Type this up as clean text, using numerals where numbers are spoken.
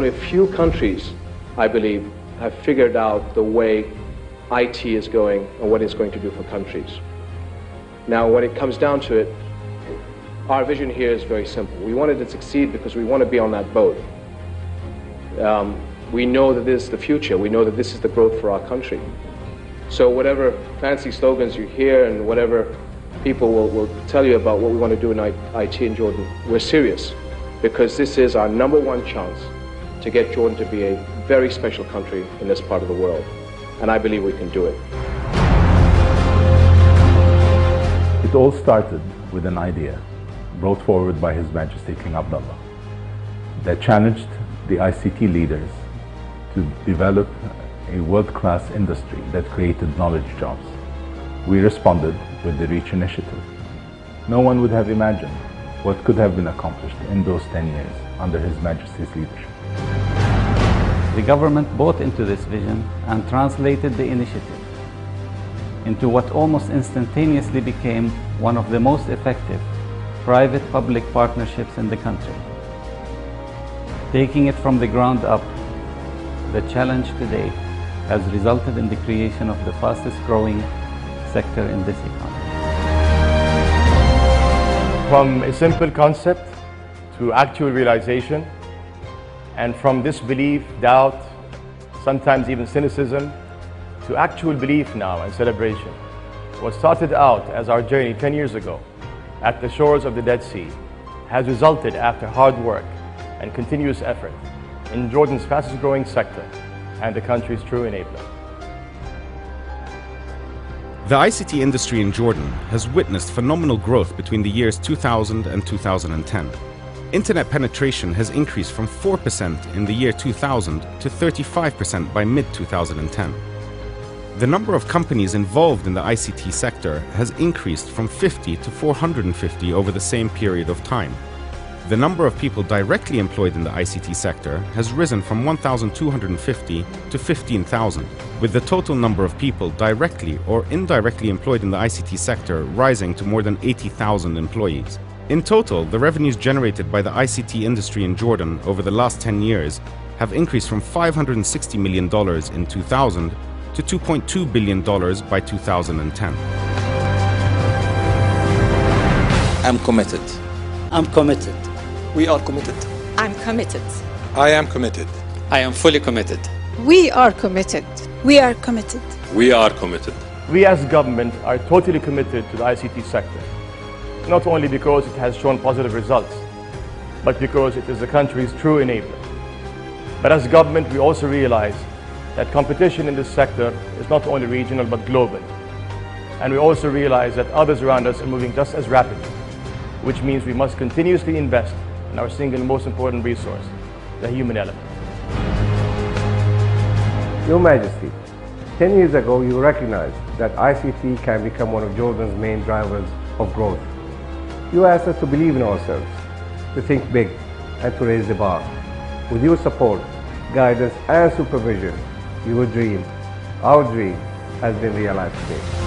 only a few countries, I believe, have figured out the way IT is going and what it's going to do for countries. Now, when it comes down to it, our vision here is very simple. We wanted to succeed because we want to be on that boat. We know that this is the future. We know that this is the growth for our country. So whatever fancy slogans you hear and whatever people will tell you about what we want to do in IT in Jordan, we're serious, because this is our #1 chance to get Jordan to be a very special country in this part of the world. And I believe we can do it. It all started with an idea brought forward by His Majesty King Abdullah that challenged the ICT leaders to develop a world-class industry that created knowledge jobs. We responded with the REACH initiative. No one would have imagined what could have been accomplished in those 10 years under His Majesty's leadership. The government bought into this vision and translated the initiative into what almost instantaneously became one of the most effective private-public partnerships in the country. Taking it from the ground up, the challenge today has resulted in the creation of the fastest-growing sector in this economy. From a simple concept to actual realization, and from disbelief, doubt, sometimes even cynicism, to actual belief now and celebration. What started out as our journey 10 years ago at the shores of the Dead Sea has resulted, after hard work and continuous effort, in Jordan's fastest growing sector and the country's true enabler. The ICT industry in Jordan has witnessed phenomenal growth between the years 2000 and 2010. Internet penetration has increased from 4% in the year 2000 to 35% by mid-2010. The number of companies involved in the ICT sector has increased from 50 to 450 over the same period of time. The number of people directly employed in the ICT sector has risen from 1,250 to 15,000, with the total number of people directly or indirectly employed in the ICT sector rising to more than 80,000 employees. In total, the revenues generated by the ICT industry in Jordan over the last 10 years have increased from $560 million in 2000 to $2.2 billion by 2010. I'm committed. I'm committed. We are committed. I'm committed. I am committed. I am fully committed. We are committed. We are committed. We are committed. We as government are totally committed to the ICT sector, not only because it has shown positive results, but because it is the country's true enabler. But as government, we also realize that competition in this sector is not only regional but global. And we also realize that others around us are moving just as rapidly, which means we must continuously invest in our single most important resource, the human element. Your Majesty, 10 years ago you recognized that ICT can become one of Jordan's main drivers of growth. You asked us to believe in ourselves, to think big, and to raise the bar. With your support, guidance, and supervision, your dream, our dream, has been realized today.